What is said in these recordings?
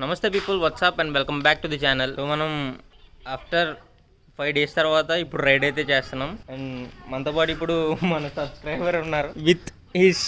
నమస్తే people, WhatsApp and welcome back to the channel. So మనం after 5 days తర్వాత ఇప్పుడు రైడ్ అయితే చేస్తున్నాం. అండ్ మనతో పాటు ఇప్పుడు మన సబ్స్క్రైబర్ ఉన్నారు with his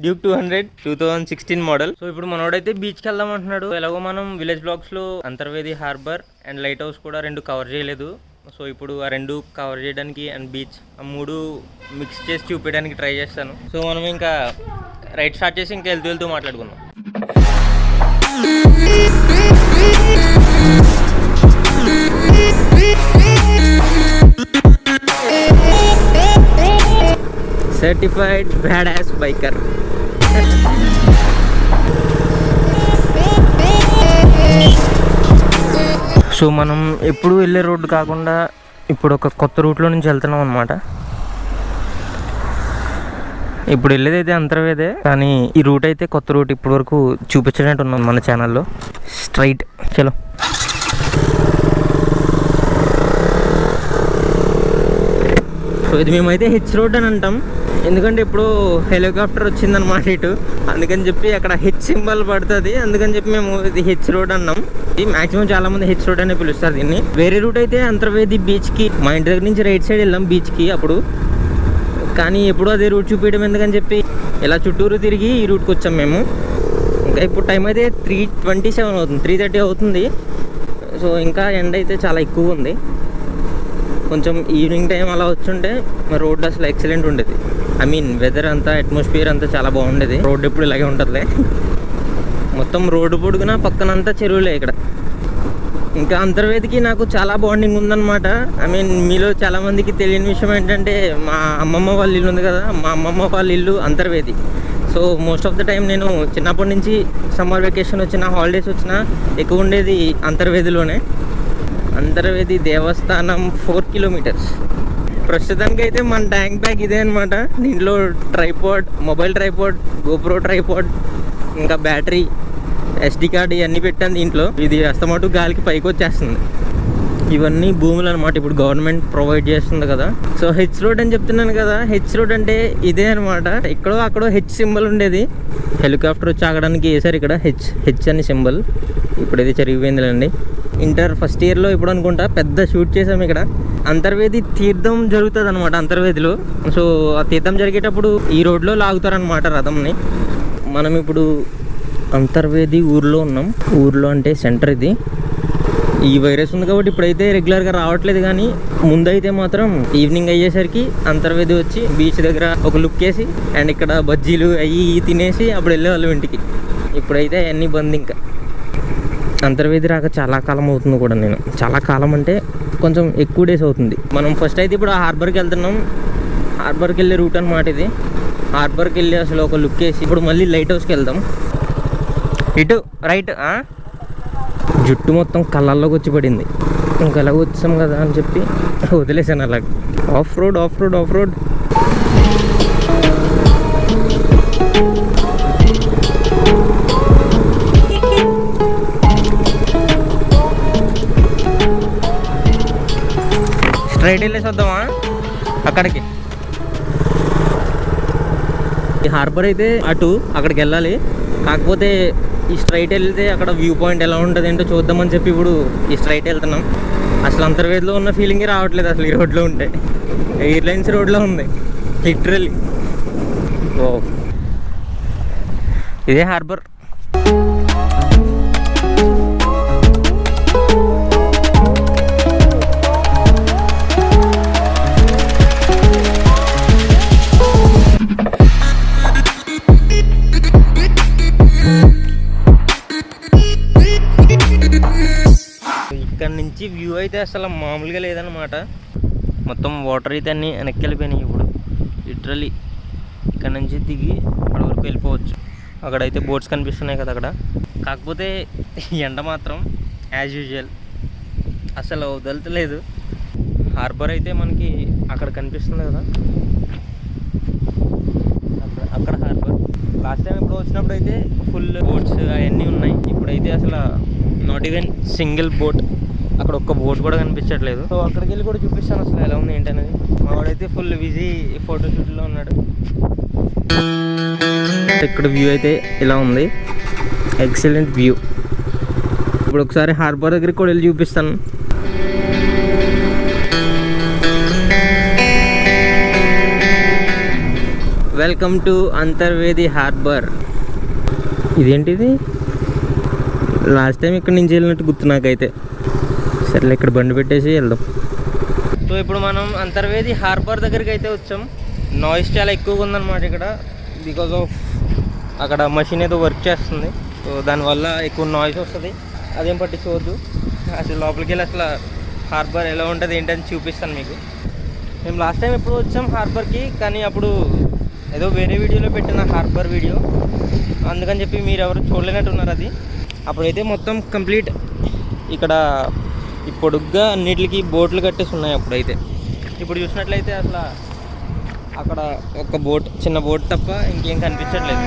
Duke 200 2016 model. So ఇప్పుడు మనోడైతే బీచ్కి వెళ్దాం అంటున్నాడు. ఎలాగో మనం విలేజ్ బ్లాగ్స్ లో Antarvedi harbour and light house కూడా 2 కవర్ చేయలేదు. సో ఇప్పుడు ఆ 2 కవర్ చేయడానికి అండ్ బీచ్ ఆ 3 మిక్స్ చేసి చూపించడానికి ట్రై చేస్తాను. సో మనం ఇంకా రైడ్ స్టార్ట్ చేసి ఇంకా వెళ్తూ మాట్లాడుకుందాం. Certified bad as biker. So మనం ఎప్పుడు వెళ్ళే రోడ్డు కాకుండా ఇప్పుడు ఒక కొత్త రూట్లో నుంచి వెళ్తున్నాం అన్నమాట. ఇప్పుడు వెళ్ళేది అయితే అంతర్వేదే, కానీ ఈ రూట్ అయితే కొత్త రూట్ ఇప్పటి వరకు చూపించినట్టు ఉన్నాం మన ఛానల్లో. స్ట్రైట్ చలో. సో ఇది మేమైతే హెచ్ రోడ్ అని అంటాం, ఎందుకంటే ఇప్పుడు హెలికాప్టర్ వచ్చిందన్నమాట ఇటు, అందుకని చెప్పి అక్కడ హెచ్ సింబల్ పడుతుంది, అందుకని చెప్పి మేము ఇది హెచ్ రోడ్ అన్నాం. ఇది మాక్సిమం చాలా మంది హెచ్ రోడ్ అనే పిలుస్తారు దీన్ని. వేరే రూట్ అయితే అంతర్వేది బీచ్కి, మా ఇంటి దగ్గర నుంచి రైట్ సైడ్ వెళ్ళాం బీచ్కి అప్పుడు, కానీ ఎప్పుడు అదే రూట్ చూపించడం ఎందుకని చెప్పి ఇలా చుట్టూరు తిరిగి ఈ రూట్కి వచ్చాం మేము. ఇంకా ఇప్పుడు టైం అయితే 3:27 అవుతుంది, 3:30 అవుతుంది. సో ఇంకా ఎండ అయితే చాలా ఎక్కువ ఉంది. కొంచెం ఈవినింగ్ టైం అలా వచ్చుంటే రోడ్ అసలు ఎక్సలెంట్ ఉండేది. ఐ మీన్ వెదర్ అంతా, అట్మాస్ఫియర్ అంతా చాలా బాగుండేది. రోడ్ ఎప్పుడు ఇలాగే ఉంటుందిలే. మొత్తం రోడ్డు పొడుగునా పక్కనంతా చెరువులే ఇక్కడ. ఇంకా అంతర్వేదికి నాకు చాలా బాండింగ్ ఉందన్నమాట. ఐ మీన్ మీలో చాలామందికి తెలియని విషయం ఏంటంటే, మా అమ్మమ్మ వాళ్ళ ఇల్లు ఉంది కదా, మా అమ్మమ్మ వాళ్ళ ఇల్లు Antarvedi. So most of the time నేను చిన్నప్పటి నుంచి సమ్మర్ వెకేషన్ వచ్చినా, హాలిడేస్ వచ్చినా ఎక్కువ ఉండేది అంతర్వేదిలోనే. అంతర్వేది దేవస్థానం 4 kilometers. ప్రస్తుతానికి అయితే మన ట్యాంక్ బ్యాగ్ ఇదే అనమాట. దీంట్లో tripod, mobile tripod, GoPro tripod, ఇంకా బ్యాటరీ, SD కార్డ్ ఇవన్నీ పెట్టాను దీంట్లో. ఇది అస్తమాటు గాలికి పైకి వచ్చేస్తుంది. ఇవన్నీ భూములు అనమాట, ఇప్పుడు గవర్నమెంట్ ప్రొవైడ్ చేస్తుంది కదా. సో హెచ్ రోడ్ అని చెప్తున్నాను కదా, హెచ్ రోడ్ అంటే ఇదే అనమాట. ఇక్కడో అక్కడో హెచ్ సింబల్ ఉండేది, హెలికాప్టర్ వచ్చి ఆగడానికి వేసారు ఇక్కడ హెచ్ అని సింబల్. ఇప్పుడు ఇది చెరిగిపోయిందిలేండి. ఇంటర్ ఫస్ట్ ఇయర్లో ఇప్పుడు అనుకుంటా పెద్ద షూట్ చేసాము ఇక్కడ. అంతర్వేది తీర్థం జరుగుతుంది అనమాట అంతర్వేదిలో. సో ఆ తీర్థం జరిగేటప్పుడు ఈ రోడ్లో లాగుతారనమాట రథంని. మనం ఇప్పుడు అంతర్వేది ఊర్లో ఉన్నాం. ఊర్లో అంటే సెంటర్ ఇది. ఈ వైరస్ ఉంది కాబట్టి ఇప్పుడైతే రెగ్యులర్గా రావట్లేదు, కానీ ముందైతే మాత్రం ఈవినింగ్ అయ్యేసరికి అంతర్వేది వచ్చి బీచ్ దగ్గర ఒక లుక్ వేసి అండ్ ఇక్కడ బజ్జీలు అవి తినేసి అప్పుడు వెళ్ళేవాళ్ళం ఇంటికి. ఇప్పుడైతే అన్నీ బంద్. ఇంకా అంతర్వేది రాక చాలా కాలం అవుతుంది కూడా. నేను చాలా కాలం అంటే కొంచెం ఎక్కువ డేస్ అవుతుంది. మనం ఫస్ట్ అయితే ఇప్పుడు హార్బర్కి వెళ్తున్నాం. హార్బర్కి వెళ్ళే రూట్ అనమాట ఇది. హార్బర్కి వెళ్ళి అసలు ఒక లుక్ వేసి ఇప్పుడు మళ్ళీ లైట్ హౌస్కి వెళ్దాం. ఇటు రైట్. జుట్టు మొత్తం కళ్ళల్లోకి వచ్చి పడింది. ఇంకా ఎలాగ వచ్చాం కదా అని చెప్పి వదిలేసాను అలాగ. ఆఫ్ రోడ్ స్ట్రైట్ వెళ్ళేసి వద్దామా అక్కడికి. ఈ హార్బర్ అయితే అటు అక్కడికి వెళ్ళాలి, కాకపోతే ఈ స్ట్రైట్ వెళ్తే అక్కడ వ్యూ పాయింట్ ఎలా ఉంటుంది ఏంటో చూద్దామని చెప్పి ఇప్పుడు ఈ స్ట్రైట్ వెళ్తున్నాం. అసలు అంతర్వేదిలో ఉన్న ఫీలింగే రావట్లేదు అసలు ఈ రోడ్లో ఉంటే. ఎయిర్లైన్స్ రోడ్లో ఉంది లిటరల్లీ. ఓ ఇదే హార్బర్. ఇక్కడ నుంచి వ్యూ అయితే అసలు మామూలుగా లేదనమాట. మొత్తం వాటర్ అయితే అన్నీ వెనక్కి వెళ్ళిపోయినాయి. ఇప్పుడు లిటరలీ ఇక్కడ నుంచి దిగి అక్కడ వరకు వెళ్ళిపోవచ్చు. అక్కడైతే బోట్స్ కనిపిస్తున్నాయి కదా అక్కడ. కాకపోతే ఎండ మాత్రం యాజ్ యూజువల్ అసలు వదలతలేదు. హార్బర్ అయితే మనకి అక్కడ కనిపిస్తుంది కదా, అక్కడ హార్బర్. లాస్ట్ టైం ఇప్పుడు వచ్చినప్పుడు అయితే ఫుల్ బోట్స్ అవన్నీ ఉన్నాయి. ఇప్పుడైతే అసలు నాట్ ఈవెన్ సింగిల్ బోట్, అక్కడ ఒక్క బోట్ కూడా కనిపించట్లేదు. సో అక్కడికి వెళ్ళి కూడా చూపిస్తాను అసలు ఎలా ఉంది ఏంటనేది. మావాడైతే ఫుల్ బిజీ ఫోటోషూట్లో ఉన్నాడు. ఇక్కడ వ్యూ అయితే ఇలా ఉంది, ఎక్సలెంట్ వ్యూ. ఇప్పుడు ఒకసారి హార్బర్ దగ్గరికి కూడా వెళ్ళి చూపిస్తాను. Welcome to Antarvedi harbour. ఇదేంటిది, లాస్ట్ టైం ఇక్కడ నుంచి వెళ్ళినట్టు గుర్తు నాకైతే. సరేలే ఇక్కడ బండి పెట్టేసి వెళ్దాం. సో ఇప్పుడు మనం అంతర్వేది హార్బర్ దగ్గరికి అయితే వచ్చాం. నాయిస్ చాలా ఎక్కువగా ఉందన్నమాట ఇక్కడ, బికాజ్ ఆఫ్ అక్కడ మషిన్ ఏదో వర్క్ చేస్తుంది. సో దానివల్ల ఎక్కువ నాయిస్ వస్తుంది. అదేం పట్టించుకోవద్దు. అసలు లోపలికి వెళ్ళి అసలు హార్బర్ ఎలా ఉంటుంది ఏంటని చూపిస్తాను మీకు. మేము లాస్ట్ టైం ఎప్పుడు వచ్చాం హార్బర్కి, కానీ అప్పుడు ఏదో వేరే వీడియోలో పెట్టిన హార్బర్ వీడియో, అందుకని చెప్పి మీరు ఎవరు చూడలేనట్టున్నారు అది. అప్పుడైతే మొత్తం కంప్లీట్ ఇక్కడ ఈ పొడుగ్గా అన్నిటికి బోట్లు కట్టేసి ఉన్నాయి అప్పుడైతే. ఇప్పుడు చూసినట్లయితే అసలు అక్కడ ఒక బోట్, చిన్న బోట్ తప్ప ఇంకేం కనిపించట్లేదు.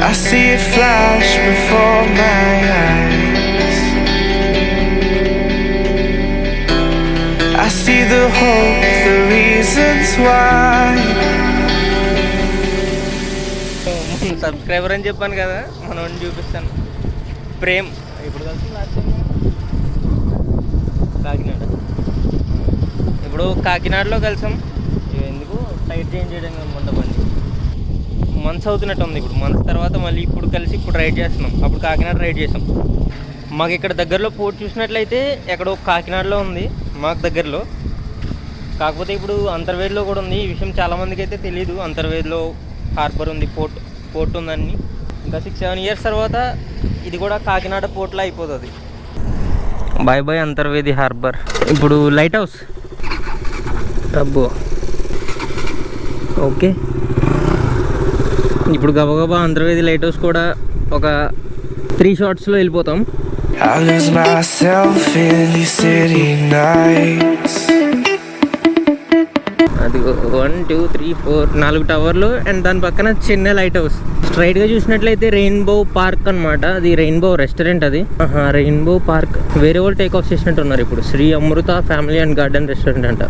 I see it flash before my eyes. I see the hope, the reasons why. Subscriber అని చెప్పాను కదా, మనం చూపిస్తాను. ప్రేమ్ ఇప్పుడు కాకినాడ, ఇప్పుడు కాకినాడలో కలిసాం. ఎందుకు టైర్ చేంజ్ చేయడం అనుకుంటా బండి. మంత్స్ అవుతున్నట్టు ఉంది. ఇప్పుడు మంత్స్ తర్వాత మళ్ళీ ఇప్పుడు కలిసి ఇప్పుడు రైడ్ చేస్తున్నాం. అప్పుడు కాకినాడ రైడ్ చేసాం. మాకు ఇక్కడ దగ్గరలో పోర్ట్ చూసినట్లయితే ఎక్కడో కాకినాడలో ఉంది మాకు దగ్గరలో. కాకపోతే ఇప్పుడు అంతర్వేదిలో కూడా ఉంది. ఈ విషయం చాలామందికి అయితే తెలియదు. అంతర్వేదిలో హార్బర్ ఉంది, పోర్ట్ ఉందని. ఇంకా 6-7 ఇయర్స్ తర్వాత ఇది కూడా కాకినాడ పోర్ట్లో అయిపోతుంది. Bye bye Antarvedi harbour. ఇప్పుడు లైట్ హౌస్ అబ్బో ఓకే. ఇప్పుడు గబగబా అంతర్వేది లైట్ హౌస్ కూడా ఒక 3 షార్ట్స్లో వెళ్ళిపోతాం. I lose myself in these city nights. అది 1 2 3 4 4 టవర్లు అండ్ దాని పక్కన చిన్న లైట్ హౌస్. స్ట్రైట్గా చూసినట్లయితే రెయిన్బో పార్క్ అనమాట. అది రెయిన్బో రెస్టారెంట్. అది రెయిన్బో పార్క్. వేరే వాళ్ళు టేక్ ఆఫ్ చేసినట్టు ఉన్నారు. ఇప్పుడు శ్రీ అమృత ఫ్యామిలీ అండ్ గార్డెన్ రెస్టారెంట్ అంట.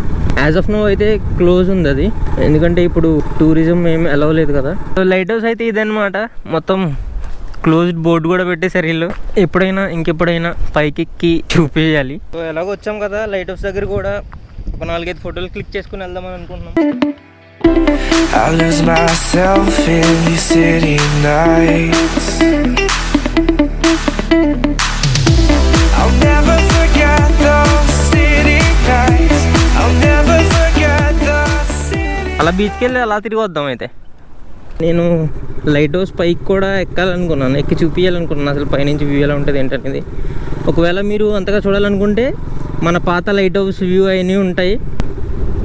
యాజ్ ఆఫ్ నో అయితే క్లోజ్ ఉంది అది, ఎందుకంటే ఇప్పుడు టూరిజం ఏమి అలౌ లేదు కదా. లైట్ హౌస్ అయితే ఇదనమాట. మొత్తం క్లోజ్డ్ బోర్డు కూడా పెట్టేశారు వీళ్ళు. ఎప్పుడైనా ఇంకెప్పుడైనా పైకి చూపించాలి. సో ఎలాగో వచ్చాం కదా లైట్ హౌస్ దగ్గర కూడా ఒక 4-5 ఫోటోలు క్లిక్ చేసుకుని వెళ్దామని అనుకుంటున్నాం. I lose myself in these city nights. I'll never forget those city nights. I'll never forget those city. అలా బీచ్కి వెళ్ళి అలా తిరిగి వద్దాం. అయితే నేను లైట్ హౌస్ పైకి కూడా ఎక్కాలనుకున్నాను, ఎక్కి చూపించాలనుకున్నాను అసలు పైనుంచి వ్యూ ఎలా ఉంటుంది ఏంటనేది. ఒకవేళ మీరు అంతగా చూడాలనుకుంటే మన పాత లైట్ హౌస్ వ్యూ అవన్నీ ఉంటాయి.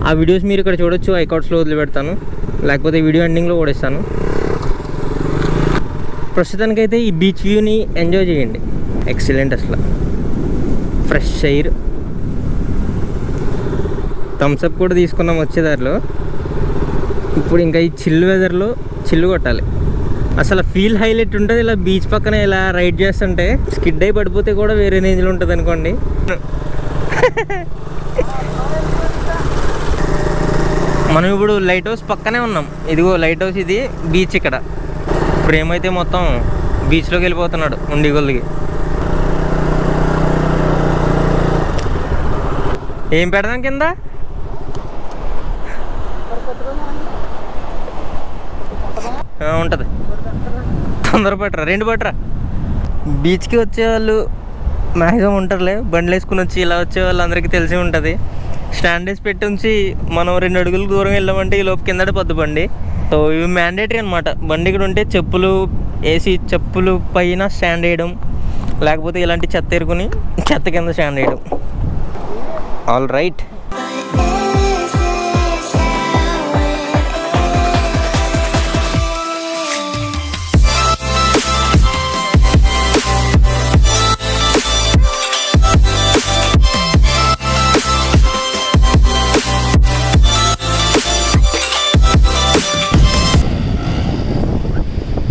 ఆ వీడియోస్ మీరు ఇక్కడ చూడొచ్చు. ఐకార్డ్స్లో వదిలిపెడతాను, లేకపోతే వీడియో ఎండింగ్లో కూడా ఇస్తాను. ప్రస్తుతానికైతే ఈ బీచ్ వ్యూని ఎంజాయ్ చేయండి. ఎక్సలెంట్ అసలు ఫ్రెష్ ఎయిర్. థమ్స్అప్ కూడా తీసుకున్నాం వచ్చేదారిలో. ఇప్పుడు ఇంకా ఈ చిల్ వెదర్లో చిల్లు కొట్టాలి. అసలు ఫీల్ హైలైట్ ఉంటుంది. ఇలా బీచ్ పక్కన ఇలా రైడ్ చేస్తుంటే స్కిడ్ అయి పడిపోతే కూడా వేరే రేంజ్లో ఉంటుంది అనుకోండి. మనం ఇప్పుడు లైట్ హౌస్ పక్కనే ఉన్నాం. ఇదిగో లైట్ హౌస్, ఇది బీచ్. ఇక్కడ ప్రేమ్ అయితే మొత్తం బీచ్లోకి వెళ్ళిపోతున్నాడు ఉండిగొల్లికి. ఏం పెడదాం కింద? ఉంటుంది. తొందర పట్టరా, 2 పట్టరా. బీచ్కి వచ్చేవాళ్ళు మ్యాక్సిమం ఉంటారులే. బండ్లు వేసుకుని వచ్చి ఇలా వచ్చే వాళ్ళు అందరికీ తెలిసి ఉంటుంది. స్టాండ్ వేసి పెట్టి ఉంచి మనం 2 అడుగులు దూరం వెళ్ళామంటే ఈ లోపు కిందట పొద్దు బండి. సో ఇవి మ్యాండేటరీ అనమాట. బండి ఇక్కడ ఉంటే చెప్పులు వేసి చెప్పులు పైన స్టాండ్ వేయడం, లేకపోతే ఇలాంటి చెత్త ఎరుకుని చెత్త కింద స్టాండ్ వేయడం. All right.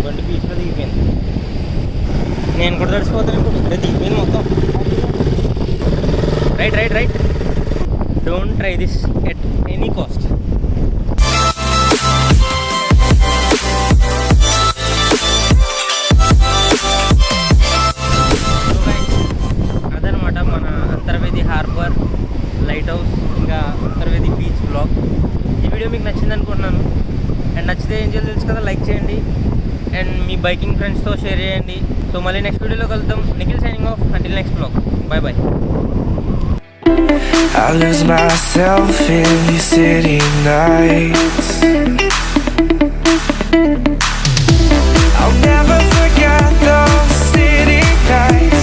బండి బీచ్లో దిగిపోయింది. నేను కూడా తడిసిపోతాను ఇప్పుడు. దిగిపోయింది మొత్తం. Right right right. Don't try this at any cost. అదనమాట మన అంతర్వేది హార్బర్, లైట్ హౌస్, ఇంకా అంతర్వేది బీచ్ బ్లాగ్. ఈ వీడియో మీకు నచ్చింది అనుకుంటున్నాను. అండ్ నచ్చితే ఏం చేయాలి తెలుసు కదా, లైక్ చేయండి అండ్ మీ బైకింగ్ ఫ్రెండ్స్తో షేర్ చేయండి. సో మళ్ళీ నెక్స్ట్ వీడియోలో కలుద్దాం. Nikhil signing off. Until next blog. Bye bye. I lose myself in these city nights. I'll never forget those city nights.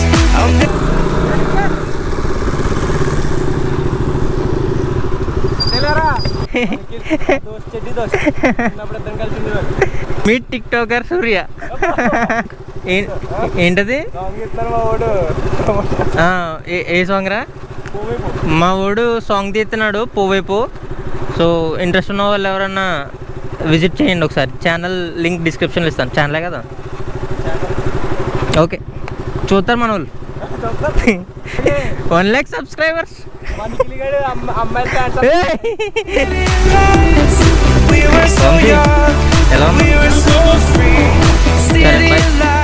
మీ టిక్ టాకర్ సూర్య. ఏంటది? ఏ సాంగ్ రా? మా వాడు సాంగ్ తీస్తున్నాడు పోవైపు. సో ఇంట్రెస్ట్ ఉన్న వాళ్ళు ఎవరన్నా విజిట్ చేయండి ఒకసారి. ఛానల్ లింక్ డిస్క్రిప్షన్లో ఇస్తాను. ఛానలే కదా, ఓకే. చూస్తారు మన వాళ్ళు. 1 lakh subscribers. We were so young, we were so free. City lights.